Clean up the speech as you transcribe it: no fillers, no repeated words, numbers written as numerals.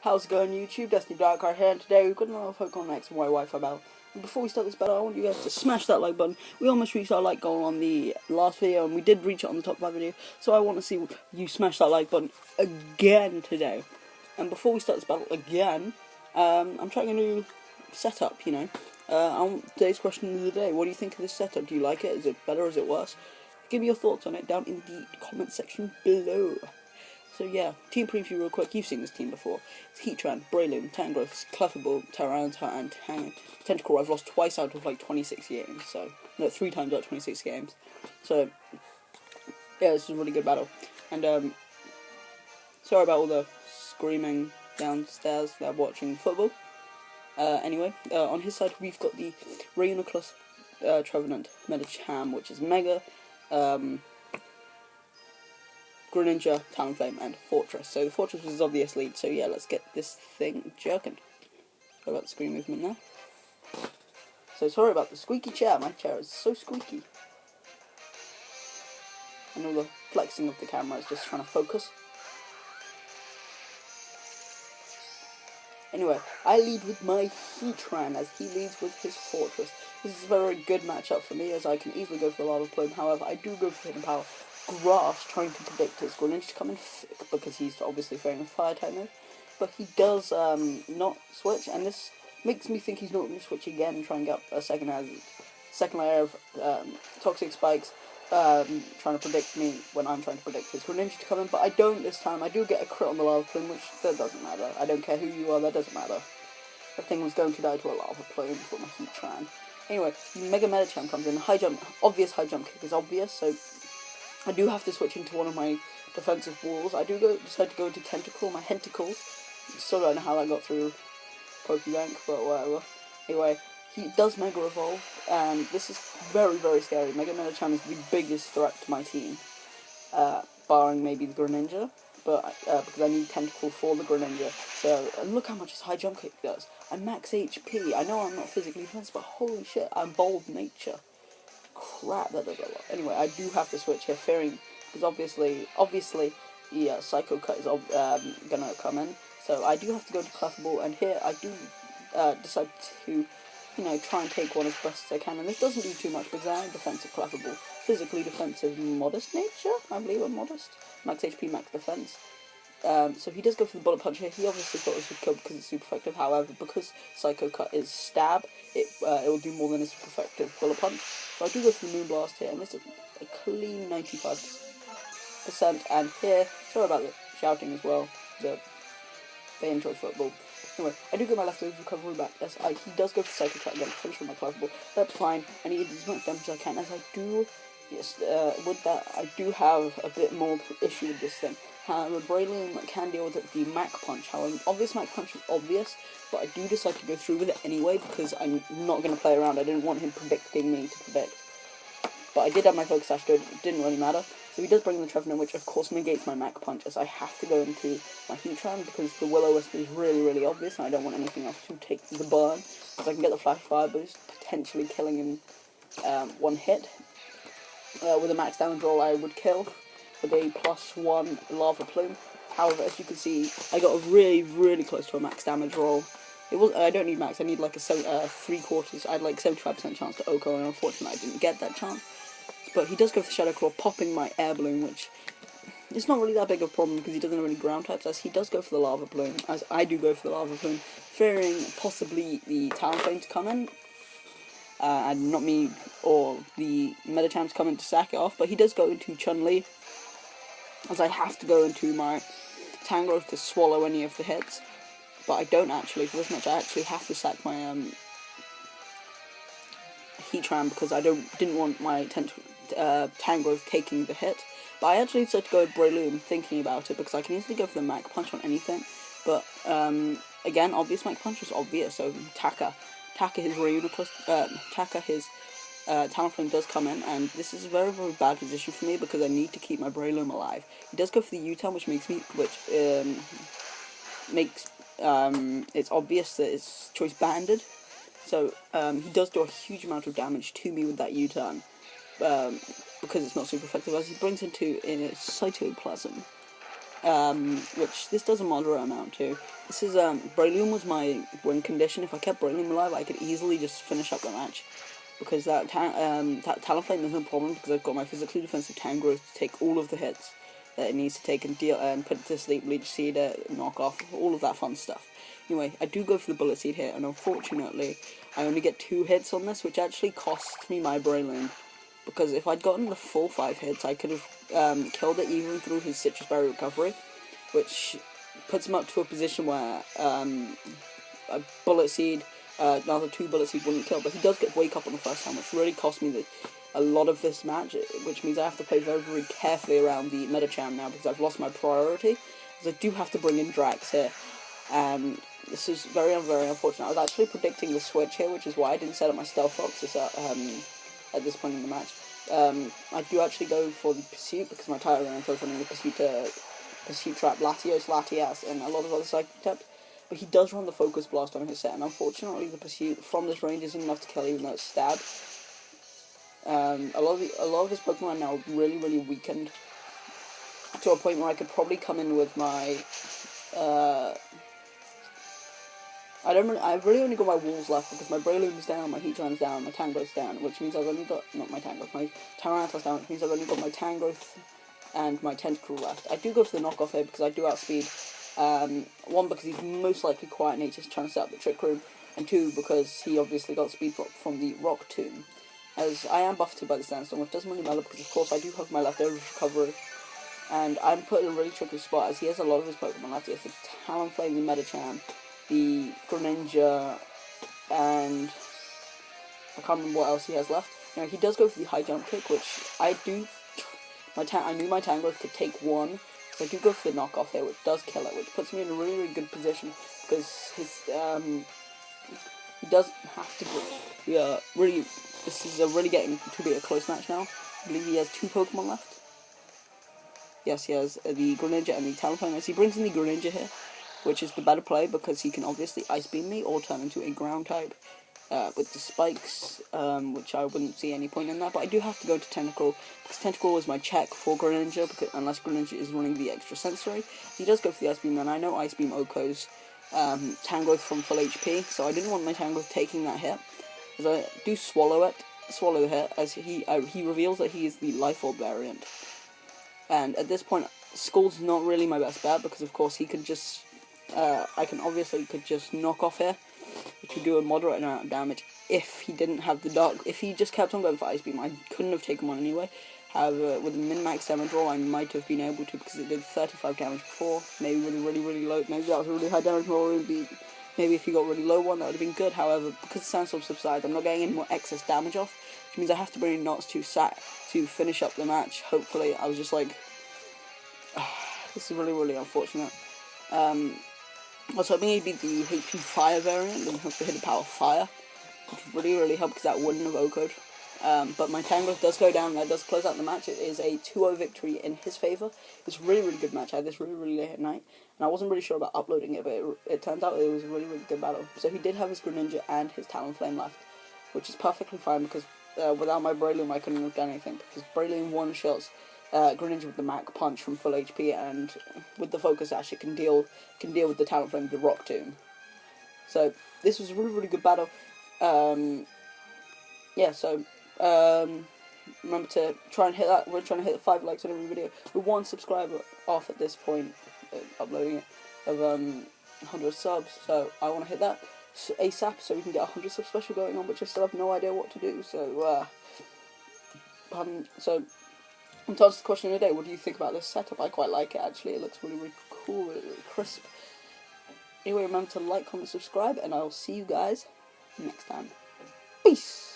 How's it going, YouTube? Destiny Darkheart here, and today we've got another Pokemon X and Y Wi-Fi battle. And before we start this battle, I want you guys to smash that like button. We almost reached our like goal on the last video, and we did reach it on the top of that video, so I want to see you smash that like button again today. And before we start this battle again, I'm trying a new setup, today's question of the day: what do you think of this setup? Do you like it? Is it better or is it worse? Give me your thoughts on it down in the comment section below. So yeah, team preview real quick. You've seen this team before. It's Heatran, Breloom, Tangrowth, Clefable, Tyranitar, and Tentacle. I've lost twice out of like 26 games. So no, 3 times out of 26 games. So yeah, this is a really good battle. And sorry about all the screaming downstairs. They're watching football. Anyway, on his side we've got the Reuniclus, Trevenant, Medicham, which is Mega. Greninja, Talonflame, and Fortress. So the Fortress was his obvious lead, so yeah, let's get this thing jerking. Sorry about the screen movement there. So sorry about the squeaky chair, my chair is so squeaky. And all the flexing of the camera is just trying to focus. Anyway, I lead with my Heatran as he leads with his Fortress. This is a very good matchup for me, as I can easily go for the Lava Plume. However, I do go for Hidden Power. Grass, trying to predict his Greninja to come in because he's obviously throwing a fire type move, but he does not switch, and this makes me think he's not going to switch again and try and get a second layer of toxic spikes, trying to predict me when I'm trying to predict his Greninja to come in. But I don't this time. I do get a crit on the Lava Plume, which that doesn't matter. I don't care who you are, that doesn't matter. That thing was going to die to a Lava Plume for my Heatran. Anyway, Mega Medicham comes in. High jump, obvious high jump kick is obvious, so I do have to switch into one of my defensive walls. I do decide to go into Tentacle, my Hentacles. Still don't know how that got through Pokebank, but whatever. Anyway, he does Mega Evolve, and this is very, very scary. Mega Medicham is the biggest threat to my team, barring maybe the Greninja, but because I need Tentacle for the Greninja. So, and look how much his high jump kick does. I'm max HP. I know I'm not physically defensive, but holy shit, I'm bold nature. Crap, that does a lot. Anyway, I do have to switch here, fearing, because obviously, the Psycho Cut is gonna come in, so I do have to go to Clefable, and here I do decide to, try and take one as best as I can, and this doesn't do too much because I am defensive Clefable, physically defensive, modest nature, I believe I'm modest, max HP, max defense. So he does go for the Bullet Punch here. He obviously thought this would kill because it's super effective. However, because Psycho Cut is stab, it will do more than a super effective Bullet Punch. So I do go for the Moonblast here, and this is a clean 95%. And here, sorry about the shouting as well. They enjoy football. Anyway, I do get my leftovers recovery back. Yes, he does go for Psycho Cut again, finish with my Clefable. That's fine. I need as much damage as I can, as I do. Yes, with that, I do have a bit more issue with this thing. However, Breloom can deal with the Mach Punch. However, obvious Mach Punch is obvious, but I do decide to go through with it anyway because I'm not going to play around. I didn't want him predicting me to predict. But I did have my Focus Sash good, it didn't really matter. So he does bring the Trevenant, which of course negates my Mach Punch, as I have to go into my Heatran because the Will-O-Wisp is really, really obvious, and I don't want anything else to take the burn. So I can get the Flash Fire boost, potentially killing him one hit. With a max damage roll I would kill with a +1 Lava Plume. However, as you can see, I got really, really close to a max damage roll. I don't need max, I need like a 3/4, I had like 75% chance to OHKO, and unfortunately I didn't get that chance. But he does go for Shadow Claw, popping my Air Balloon, which is not really that big of a problem because he doesn't have any ground types, as he does go for the Lava Plume, as I do go for the Lava Plume, fearing possibly the Talonflame to come in. And not me or the Medicham to come in to sack it off, but he does go into Chun-Li, as I have to go into my Tangrowth to swallow any of the hits, but I don't actually, for this match I actually have to sack my Heatran because I didn't want my Tangrowth taking the hit, but I actually decided to go with Breloom, thinking about it, because I can easily go for the Mach Punch on anything, but again, obvious Mach Punch was obvious, so Taka his Reuniclus, his Talonflame does come in, and this is a very, very bad position for me because I need to keep my Breloom alive. He does go for the U-turn, which makes it's obvious that it's choice banded. So he does do a huge amount of damage to me with that U-turn, because it's not super effective, as he brings into a Cytoplasm. which this does a moderate amount too. This is, Breloom was my win condition. If I kept Breloom alive, I could easily just finish up the match. Because that Talonflame is no problem, because I've got my physically defensive Tangrowth to take all of the hits that it needs to take and deal and put it to sleep, Leech Seed, knock off, all of that fun stuff. Anyway, I do go for the Bullet Seed here, and unfortunately, I only get 2 hits on this, which actually costs me my Breloom. Because if I'd gotten the full 5 hits, I could have killed it even through his Citrus Berry recovery, which puts him up to a position where a Bullet Seed, another 2 Bullet Seed wouldn't kill, but he does get Wake Up on the first time, which really cost me a lot of this match, which means I have to play very, very carefully around the Medicham now, because I've lost my priority, because I do have to bring in Drax here, and this is very, very unfortunate. I was actually predicting the switch here, which is why I didn't set up my Stealth Fox at this point in the match. I do actually go for the Pursuit, because my Tyranitar is running the Pursuit Trap, Latias, and a lot of other Psychic types. But he does run the Focus Blast on his set, and unfortunately the Pursuit from this range isn't enough to kill, even though it's Stab. A lot of his Pokemon are now really, really weakened to a point where I could probably come in with my I've really only got my Walls left, because my Breloom's down, my Heatran's down, my Tangrowth's down, which means I've only got, not my Tangrowth, my Tyranitar's down, which means I've only got my Tangrowth and my Tentacruel left. I do go for the knockoff here, because I do outspeed, 1, because he's most likely Quiet Nature's trying to set up the Trick Room, and 2, because he obviously got Speed Drop from the Rock Tomb, as I am buffeted by the Sandstorm, which doesn't really matter, because of course I do have my leftover recovery, and I'm put in a really tricky spot, as he has a lot of his Pokemon left. He has the Talonflame, the Medicham, the Greninja, and I can't remember what else he has left. You know, he does go for the High Jump Kick, which I do. I knew my Tangrowth could take 1, so I do go for the knockoff here, which does kill it, which puts me in a really, really good position, because his he does have to be really. This is really getting to be a close match now. I believe he has 2 Pokemon left. Yes, he has the Greninja and the Talonflame. As he brings in the Greninja here, which is the better play, because he can obviously Ice Beam me or turn into a ground type with the spikes, which I wouldn't see any point in that, but I do have to go to Tentacruel, because Tentacruel is my check for Greninja, because unless Greninja is running the extra sensory. He does go for the Ice Beam, and I know Ice Beam OHKO's Tangrowth from full HP, so I didn't want my Tangrowth taking that hit, as I do swallow the hit, as he reveals that he is the Life Orb variant, and at this point, Skull's not really my best bet, because of course he could just I could just knock off here, which would do a moderate amount of damage if he didn't have the Dark. If he just kept on going for Ice Beam, I couldn't have taken one anyway. However, with a min-max damage roll, I might have been able to, because it did 35 damage before. Maybe with a really, really low, maybe that was a really high damage roll, it would be, maybe if he got a really low one, that would have been good. However, because the Sandstorm subsides, I'm not getting any more excess damage off, which means I have to bring in Knots to finish up the match. Hopefully, I was just like, this is really, really unfortunate. I was hoping he'd be the HP Fire variant, and hope to hit a Power Fire, which would really, really help, because that wouldn't have OHKO'd. But my Tangrowth does go down, and that does close out the match. It is a 2-0 victory in his favour. It's a really, really good match. I had this really, really late at night, and I wasn't really sure about uploading it, but it turns out it was a really, really good battle. So he did have his Greninja and his Talonflame left, which is perfectly fine, because without my Breloom I couldn't have done anything, because Breloom one-shots Greninja with the Mach Punch from full HP, and with the Focus Sash it can deal with the Talonflame with the Rock Tomb. So this was a really, really good battle. Yeah, so remember to try and hit that. We're trying to hit 5 likes on every video. We're 1 subscriber off at this point, uploading it, of 100 subs. So I want to hit that ASAP, so we can get 100 sub special going on, which I still have no idea what to do. So so to answer the question of the day, what do you think about this setup? I quite like it, actually. It looks really, really cool, really, really crisp. Anyway, remember to like, comment, subscribe, and I'll see you guys next time. Peace!